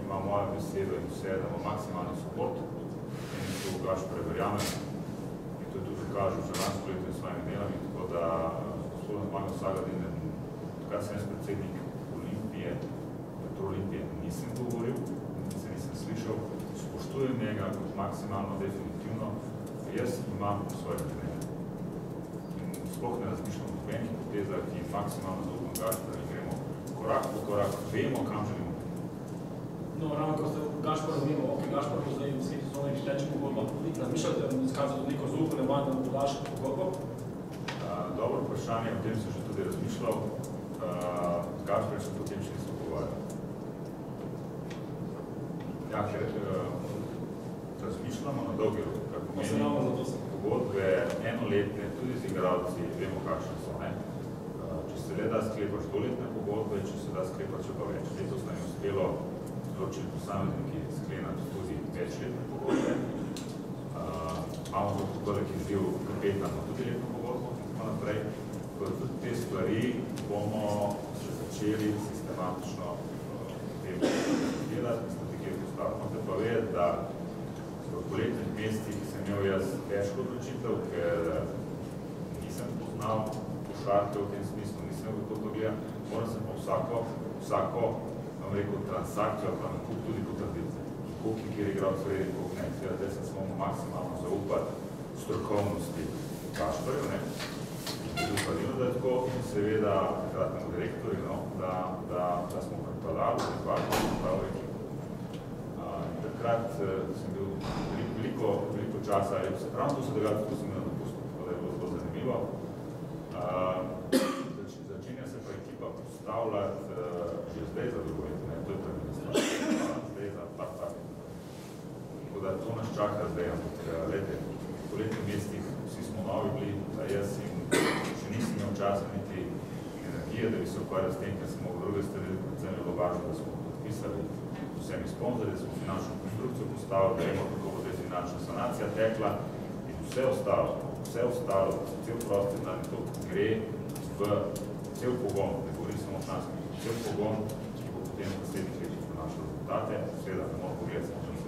ima moja besedo in vse, da ima maksimalni support. In to Gašper verjamem in to je tudi kažel že lansko leto in svojimi delami, tako da gospodom Zmagom Sagadinem, takrat sem jaz predsednik Olimpije, Olimpije nisem govoril, nisem slišal, spoštujem njega kot maksimalno definitivno, jaz imam svoje mnenje. Sploh ne razmišljam o nobenih potezah in maksimalno zaupam Gašperju in gremo korak po korak, vemo, kam želimo. No, ravno ko ste Gašper razumemo, Gašper bo zdaj v svetu sezone in teče pogodba. Razmišljate, da izkazati neko zaupanje vanj, da bo daš pogodbo? Dobro vprašanje, o tem sem že tudi razmišljal. Z Gašperjem sem potem še nisem pogovarjal. Ja, ker razmišljamo na dolgi rok, kar pomeni pogodbe enoletne, tudi z igralci, vemo, kakšne so. Če se le da sklepaš doletne pogodbe, če se da sklepaš še pa več. Letos nam je uspelo določiti posamezniki sklenati tudi večletne pogodbe. Imamo tudi poleg izziv kapetano tudi letno pogodbo in tako naprej. Tudi te stvari bomo še začeli sistematično delati in strategijo postaviti. Morate pa vedeti, da v poletnih mestih sem imel jaz težko odločitev, ker nisem poznal košarke v tem smislu, nisem v to gledal. Moram sem pa vsako vam rekel, transakcijo, pa nakup tudi potrditi. Koliko je kjer igral sredi, koliko ne. Zdaj sem smo maksimalno zaupati strokovnosti Gašperju, ne. Upadilo, da je tako in seveda takratnemu direktorju, da smo pripadali, pripravili ekipo. Takrat sem bil veliko časa, ravno to se dogaja, ko sem imel dopustno, tako da je bilo zelo zanimivo. Začenja se pa ekipa postavljati že zdaj za drugo leto, to je pravilno stvar, zdaj za par takih. Tako da to nas čaka zdaj, ampak lete, v poletnih mestih vsi smo novi bili, da jaz in še nisem imel časa niti energije, da bi se ukvarjal s tem, ker smo v druge strani predvsem bilo važno, da smo podpisali vsemi sponzorji, da smo finančno konstrukcijo postavili, da vemo, kako bo finančna sanacija tekla in vse ostalo, cel prostor, da to gre v cel pogon, ne govorim samo o šanskih, cel pogon, ki bo potem v naslednjih letih prinašal rezultate, seveda ne moramo pogledati samo čas.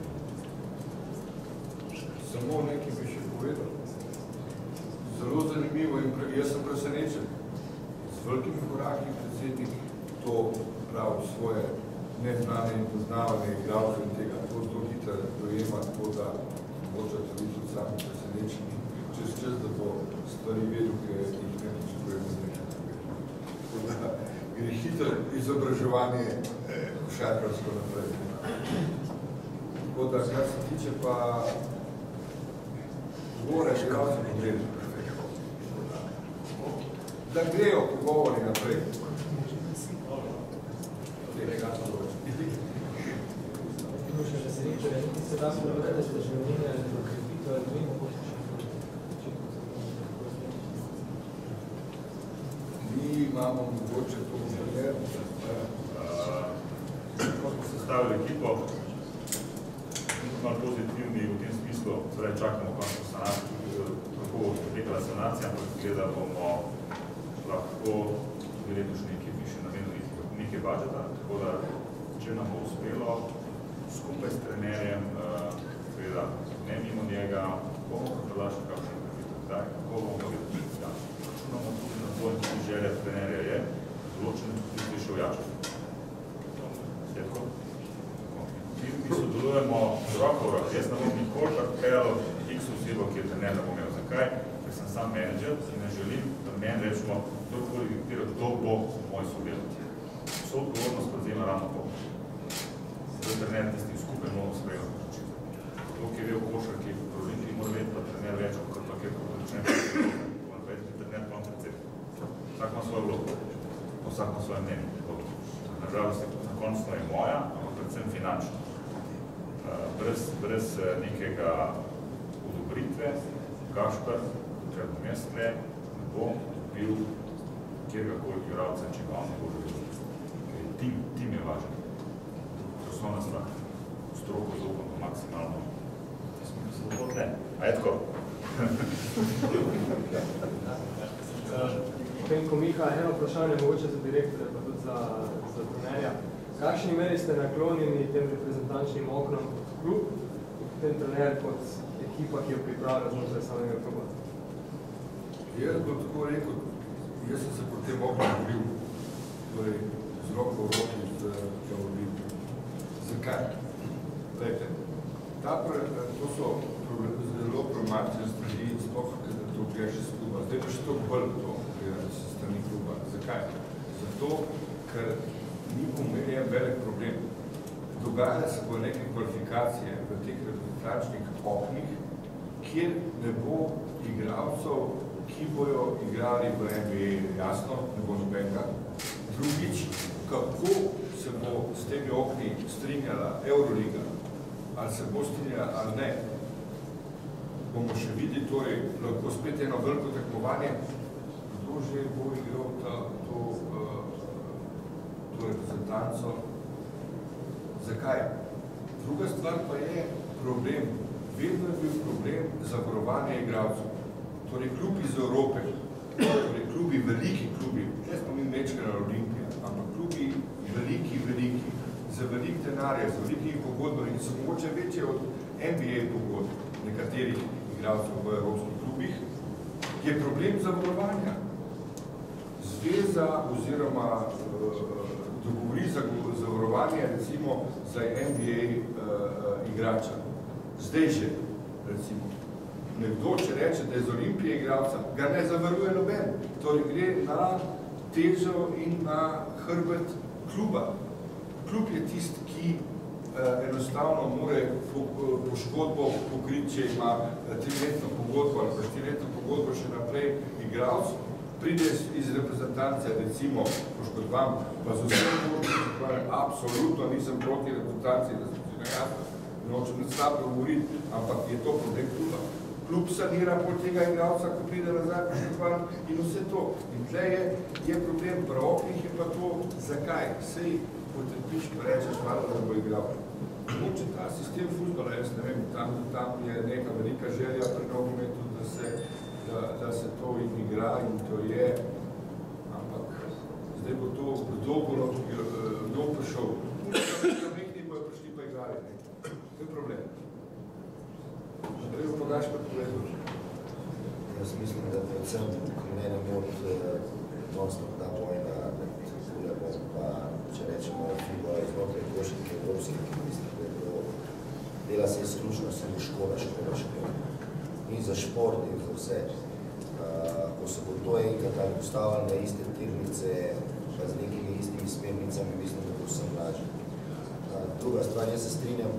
Samo nekaj bi še povedal. Zelo zanimivo in jaz sem presenečen. Z velikimi koraki predsednik to pravi svoje neznane in poznavanje igralcev in tega, to zelo hitro dojema, tako da mogoče tudi sami presenečeni čez čas, da bo stvari vedel, ker jih ne pričakujemo z nekaj. Tako da gre hitro izobraževanje košarkarsko naprej. Tako da, kar se tiče pa govore, igralce pogledati. Da grejo pogovori naprej. Se da smo nekaj, da ste že omenjali za krepitev, ali vemo, kako še Mi imamo mogoče to primer. Ko smo sestavili ekipo, malo pozitivni v tem smislu, zdaj čakamo končno sanacijo, kako bo potekala sanacija, ampak gleda bomo lahko v letošnji ekipi še namenili nekaj budžeta, tako da če nam bo uspelo, skupaj s trenerjem, seveda ne mimo njega, bomo predlašali kakšen krepitev. Kdaj, kako bomo gledati? Računamo tudi na to in tudi želja trenerja je, določene tudi še ojačati. Sledko? Mi sodelujemo z roko v rok. Jaz ne bom nikoli kartel x osebo, ki je trener, ne bom imel. Zakaj? Ker sem sam menedžer in ne želim, da meni rečemo, kdorkoli diktira, kdo bo moj sodelavec. Vso odgovornost prevzema ravno to. Zdaj trener tisti skupaj moramo sprejemati. To, ki je vel košarki, v Olimpiji mora vedeti, da trener več, kot to, kjer počne ima svojo vlogo, vsak ima svoje mnenje. Nažalost, na koncu je moja, ampak predvsem finančno. Brez nekega odobritve, Gašper, ker bom jaz tle, ne bom bil kjergakoli igralca, če ga on ne bo želel. Tim je važen. To je osnovna stvar. Stroko zaupamo maksimalno. A je tako? Penko Miha, eno vprašanje mogoče za direktorja, pa tudi za trenerja. V kakšni meri ste naklonjeni tem reprezentančnim oknom kot klub, tem trener kot ekipa, ki jo pripravlja znotraj samega kluba? Jaz bom tako rekel, jaz sem se po tem oknom bil, torej z roko v roki z Olimpijo. Zakaj? Glejte, to so zelo problematične stvari, sploh to gledaš iz kluba. Zdaj pa še to bolj to gledaš iz strani kluba. Zakaj? Zato, ker ni pomenjen velik problem. Dogajale se bo neke kvalifikacije v teh reprezentančnih oknih, kjer ne bo igralcev, ki bojo igrali v NBA, jasno, ne bo nobenega. Drugič, kako se bo s temi okni strinjala Euroliga, ali se bo strinjala ali ne, bomo še videli, torej lahko spet eno veliko tekmovanje, kdo že bo igral to reprezentanco. Zakaj? Druga stvar pa je problem, vedno je bil problem zavarovanja igralcev. Torej klub iz Evrope, torej klubi, veliki klubi, ne smo mi mečkana Olimpija, ampak klubi veliki, za velik denarja, za velikih pogodbami, ki so mogoče večje od NBA pogodb nekaterih igralcev v evropskih klubih, je problem zavarovanja. Zveza oziroma dogovori za zavarovanje recimo za NBA igrača. Zdaj že, recimo, nekdo, če reče, da je z Olimpije igralca, ga ne zavaruje noben. Torej gre na težo in na hrbet kluba. Klub je tist, ki enostavno more poškodbo pokriti, če ima 3-letno pogodbo ali pa 4-letno pogodbo še naprej igralc, pride iz reprezentance, recimo, poškodvam, pa z vsem možnim, absolutno nisem proti reprezentanciji, da sem si najasno, nočem nad slabo govoriti, ampak je to problem kluba. Klub sanira po tega igralca, ko pride nazaj poškodvan in vse to. In tle je problem, v oknih je pa to, zakaj? Sej potrpiš, pa rečeš, malo da bo igral. Moče ta sistem fuzbola, jaz ne vem, tam je neka velika želja pri nogometu, da se to igra in to je, ampak zdaj bo to, kdo bo prišel. Nekaj bojo prišli pa igrali, to je problem. Zdaj bo podaš pa povedal. Jaz mislim, da predvsem mene moti non-stop ta vojna med klubom pa, če rečemo, FIBA iznotraj košarke evropske, ki mislim, da je bilo, dela se izključno samo škoda. In za šport, in za vse. Ko se bo to enkrat ali postavili na iste tirnice, pa z nekimi istimi smernicami, mislim, da bo vsem lažje. Druga stvar, jaz se strinjam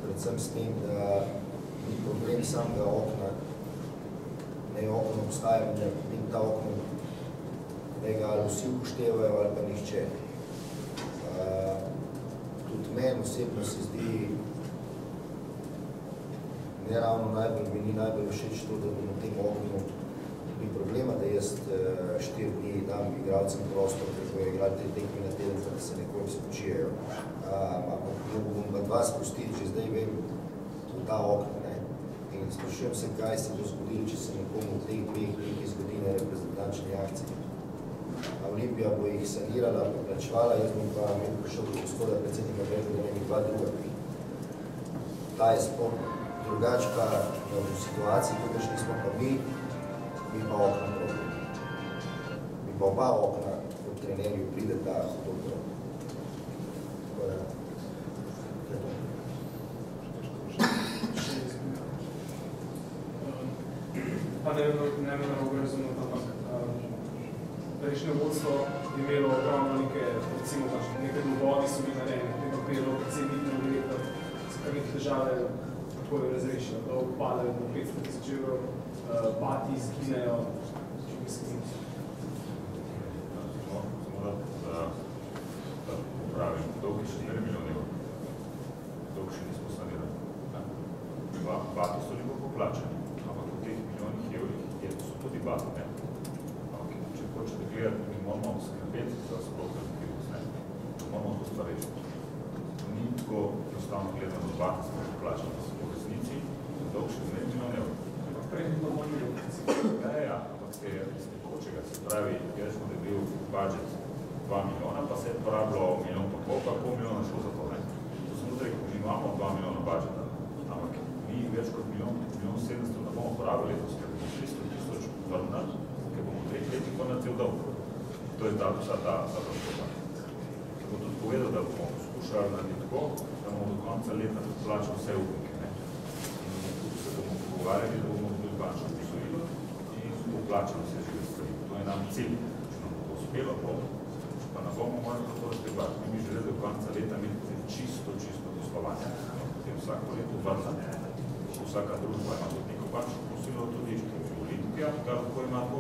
predvsem s tem, da ni problem samega okna. Ne okno obstaja, ni ta okno, da ga ali vsi upoštevajo ali pa nihče. Tudi meni osebno se zdi, ne ravno najbolj, mi ni najbolj všeč to, da bomo tem oknu ni problema, da jaz 4 dni dam igralcem prostor, ker bojo igrali 3 tekme na teden, da se nekoliko spočijejo. Ampak bom pa 2 spustiti, že zdaj vem, tudi ta okna, ne. In sprašujem se, kaj se bo zgodilo, če se nekomu v teh 2 dneh zgodi na reprezentančni akciji. Olimpija bo jih sanirala, poplačevala, jaz bom pa prišel do gospoda predsednika rekel, da nekaj 2 druga. Ta je sport. Drugač pa v situaciji, kakršni smo pa mi pa okna problem. Mi pa oba okna kot trenerju pride ta dobro. Pa ne vem narobe razumeti, ampak prejšnje vodstvo je imelo ogromno neke, recimo, neke dovodi so bili narejeni, nekaj prijelo predsednik na direktor, s kakih težave tako je razrešeno, da upadajo do 500 000 evrov, bati izginejo, če mislim. vlada. Če hočete gledati, mi moramo skrbeti za sploh likvidnost. Moramo to stvar rešiti. Ni tako enostavno gledano z bankarsko plačano v resnici, dolg 6 milijonov evrov. Prej ni bilo bolj Ja, ampak ste hočega. Se pravi, jaz smo, da je bil budžet 2 milijona, pa se je porabilo 1,5 milijona, pa pol milijona šlo za to. To smo rekel, mi imamo 2 milijona budžeta, ampak mi več kot 1,700,000 ne bomo porabili letos, ker bomo 300,000 vrnili, ker bomo 3 letih vrnili cel dolg. To je vsa ta razpoba. Tako tudi povedal, da bomo skušali narediti tako, da bomo do konca leta plačali vse upnike. In se bomo pogovarjali, da bomo tudi bančno posojilo in poplačali vse žive stvari. To je nam cilj. Če nam bo to uspelo, pa ne bomo morali to razprebati. Mi želeli do konca leta imeti čisto poslovanje. Potem vsako leto vrnati. Vsaka družba ima tudi neko bančno posojilo, tudi Olimpija, kako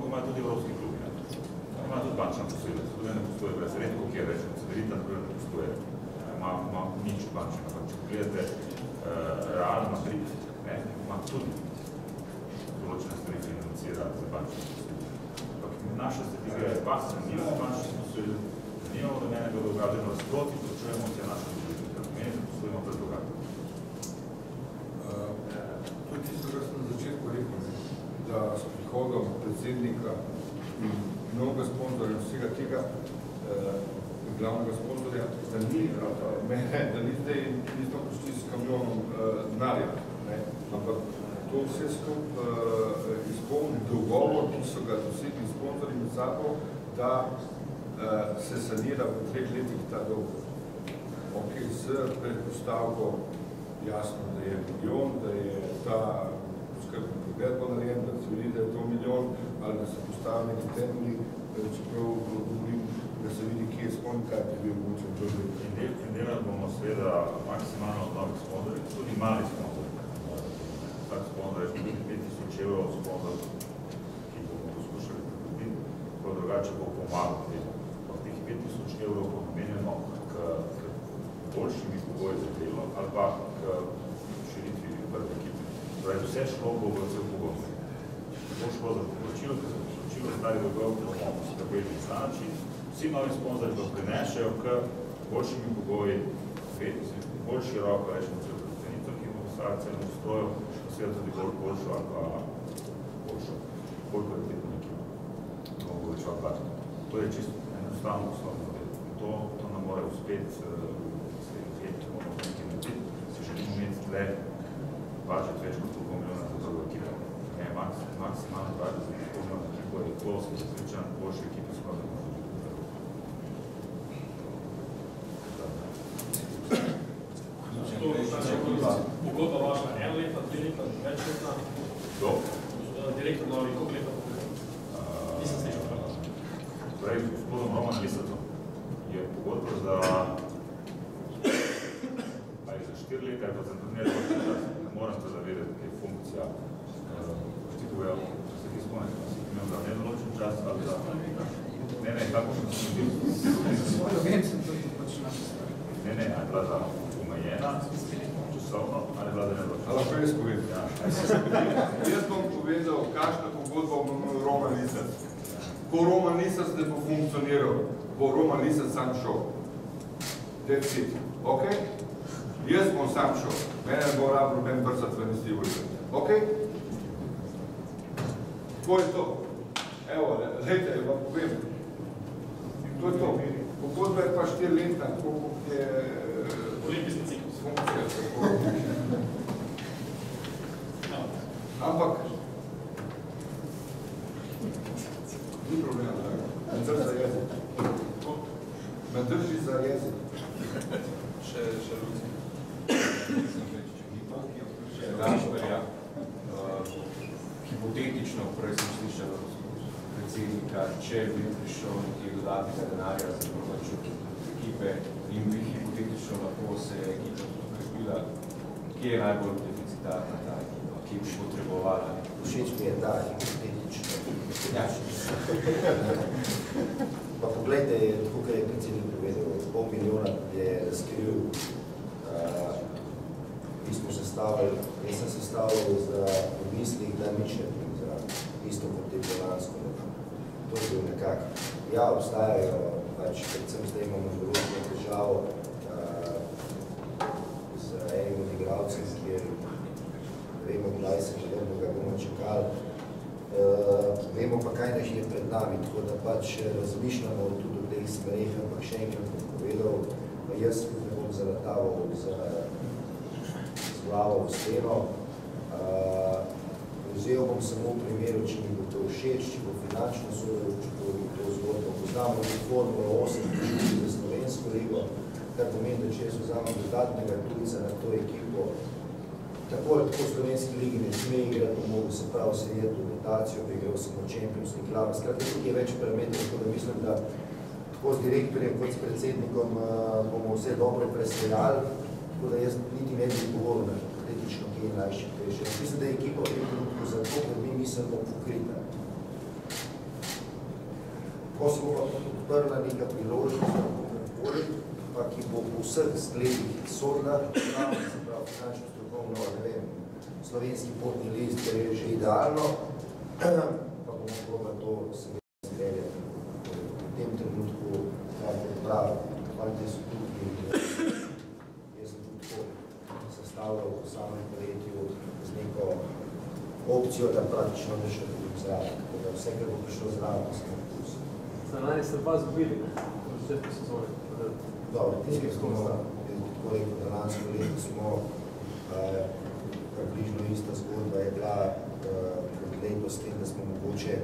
ima tudi evropski klubi. Ima tudi bančna posojila, tudi ne postoje brez redko, kjer rečemo, Cedevita ne postoje, ima nič bančnega. Ampak če gledate Real Madrid, ima tudi določene stvari financira za bančne posojila. Ampak naša strategija je pa, da nimamo bančnih posojil, nimamo domenega dolga, da nasproti počujemo vse naše družbe, ker pomeni, da postojimo brez dolga. To je tisto, kar sem na začetku rekel, da s prihodom predsednika in mnogo sponzorjev vsega tega glavnega sponzorja, da ni zdaj nismo prišli s kamionom denarja, ampak to vse skupaj izpolni dogovor, ki so ga dosegli sponzorji med sabo, da se sanira v 3 letih ta dolg. Ok, s predpostavko jasno, da je milijon, da je ta skrbni pregled bo narejen, da se vidi, da je to milijon, ali da se postavi neki temelji, čeprav govorim, da se vidi, kje je spon, kaj bi bil mogoče v prvi. In delali bomo seveda maksimalno od novih sponzorjev, tudi mali sponzorjev. Tak sponzor je tudi 5,000 evrov sponzor, ki bomo poskušali prikupiti, pa drugače bo pomagati. Od teh 5,000 evrov bo namenjeno k boljšimi pogoji za delo ali pa k širitvi prve ekipe. Torej, vse šlo bo v cel pogoj. Bo šlo za poročilo, ker se poročilo stari dolgov, da bomo skrbeli na način. Vsi novi sponzori bo prinešajo k boljšimi pogoji, bolj široko, rečemo cel predstavnico, ki bo postavila celno strojo, seveda tudi boljšo ali pa bolj kvalitetno ekipo. To bo več odplačati. To je čisto enostavno poslovno zavedati. To nam mora uspeti si želimo imeti tle budžet več kot 2 milijona za drugo ekipo. Maksimalno budžet za 2 milijona ekipo je to, sem zapričan, boljše ekipe skoraj da može biti. Pogodba vaša 1 leta, 2 leta, več leta? Do? Direktor novi, koliko leta pogodba? Nisem slišal. Torej, s gospodom Roman Lisacom je pogodba za 4 leta, ali pa za nedoločen čas. Ne moram se zavedati, da je funkcija. Ti povedal, če se ti spomnite, da si imel za nedoločen čas ali za... Ne, tako sem bil. Svojo vem sem tudi pač naša stvar. Ne, ali je bila za omejena, časovno, ali je bila za nedoločen čas. Ali lahko jaz povem? Jaz bom povedal, kakšna pogodba bo imel Roman Lisac. Ko Roman Lisac ne bo funkcioniral, bo Roman Lisac sam šel. That's it. Ok? Jaz bom sam šel. Mene bo rabno ben brzat v nesti vojte. Ok? To je to. Evo, lejte, vam povem. To je to. Pogodba je pa 4 leta, koliko je... Olimpijski ciklus. Funkcija, tako. Ampak... Ni problema, da? Me drži za jezik. Me drži za jezik. Še Luci. Gašperja, hipotetično, prej sem slišal predsednika, če bi prišel nekaj dodatnega denarja za proračun ekipe in bi hipotetično lahko se ekipa ukrepila, kje je najbolj deficitarna ta ekipa, kje bi potrebovala? Všeč mi je ta hipotetično. Pa poglejte, tako kar je predsednik povedal, 500 milijona je razkril. Mi smo sestavili, jaz sem sestavil za pomislih, da nič ne bi zraven. isto kot je Bolansko. To je bil nekako. Ja, obstajajo, predvsem zdaj imamo določeno težavo z enim od igralcem, kjer vemo, kdaj se želimo, ga bomo čakali. Vemo pa, kaj naš je pred nami, tako da razmišljamo tudi o teh smereh, ampak še enkrat bom povedal, jaz ne bom zaletaval z glavo v steno. Vzel bom samo v primeru, če mi bo to všeč, če bo finančno sodeloval, če bo to zgodbo. Poznamo tudi Formulo 8, tudi za slovensko ligo, kar pomeni, da če jaz vzamem dodatnega tujca na to ekipo, tako ali tako v slovenski ligi ne sme igrati, mogo se prav sejeti v dotacijo, bi igral samo Champions League glava. Skratka, tukaj je več parametrov, tako da mislim, da tako z direktorjem kot s predsednikom bomo vse dobro presejali, tako da jaz niti ne bi govoril na kritično, ki je najšipkejše. Mislim, da je ekipa v tem trenutku zato, ker mi mislimo pokrita. Ko se bo pa odprla neka priložnost, pa ki bo v vseh zgledih sodna, se pravi finančno strokovno, ne vem, slovenski potni list, ker je že idealno, pa bomo probali to seveda zgledati. V tem trenutku pravi, fante so tukaj, jaz sem tudi tako sestavljal v samem poletju z neko opcijo, da praktično ne še tudi zraven, tako da vse, kar bo prišlo zraven, sem vkus. Zanani ste pa zgubili, v začetku sezone. Dobro, tiskaj smo, tako rekel, da lansko leto smo, približno ista zgodba je bila pred leto s tem, da smo mogoče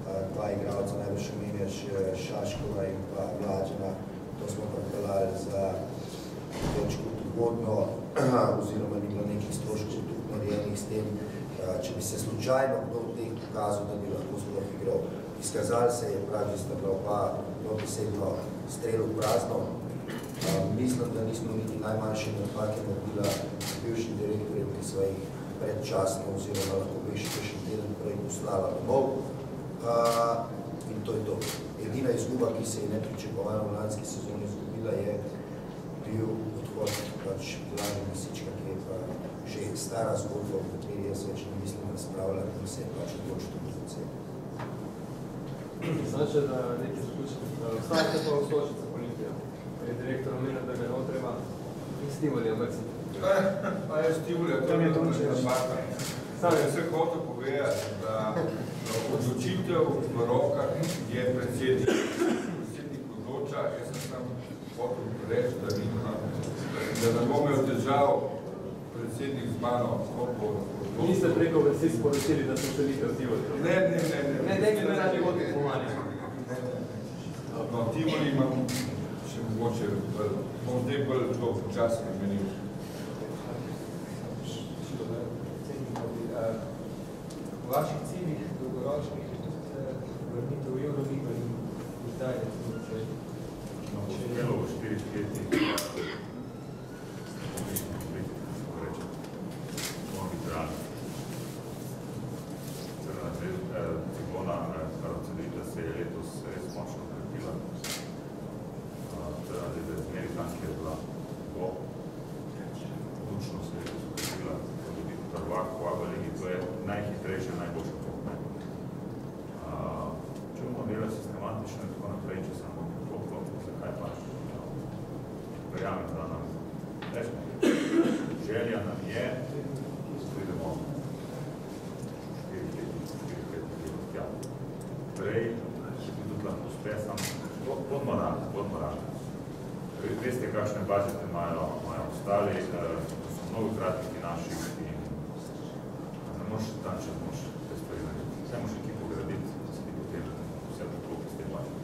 dva igralca, najbolj omenjaš Šaškova in pa Vlađana, to smo pa pelali za več kot ugodno, oziroma ni bilo nekih stroškov tudi narejenih s tem, če bi se slučajno kdo od teh pokazal, da bi lahko sploh igral. Izkazali se je pravi, da sta bila oba dobesedno strel v prazno. Mislim, da nismo niti najmanjše napake naredila bivšim direktorjem, ki sva jih predčasno oziroma lahko bi še teden prej poslala domov. In to je to. Edina izguba, ki se je nepričakovano v lanski sezoni izgubila, je bil odhod Blaža Misička, ki je pa že stara zgodba, v kateri jaz več ne mislim razpravljati, in se je odločil to pozicijo. Znači, da nekaj zaključiti. Ostajate pa v Sočica Olimpija. Je direktor omenil, da ga ne treba Stivolja mrciti. Pa je Stivolja, to je napaka. Jaz se hotel povedati, da odločitev v rokah je predsednik. Predsednik odloča, jaz sem tam hotel reči, da ne bom imel težav predsednik z mano. Niste preko vsi sporočili, da se želite v Tivoli? Ne. Ne, nekaj me radi vodi pomovanje. No, Tivoli imam še mogoče, bom zdaj bolj tako počasno menil. V vaših ciljih dolgoročnih se vrnite v Euroligo in zdaj recimo se... Če v 4 letih Cigona, karocedita se je letos res močno krepila. Teda je zmeri tam, kjer je bila odlično se je letos krepila. Tudi prvak v ABA ligi, to je najhitrejša, najboljša pot. Če bomo delali sistematično in tako naprej, če samo zakaj pa verjamem, da nam želja nam je, pridemo prej, tudi lahko uspe, podmoran. Veste, kakšne budžete imajo ostali, so mnogo kratki naših in ne moš tam, če moš te stvari narediti. Vse moš ekipo graditi, da se ti potem vse poklopi s tem budžetom.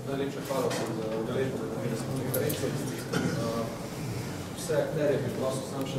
Najlepša hvala za udeležbo na konferenci. Vse akterje bi prosil sam še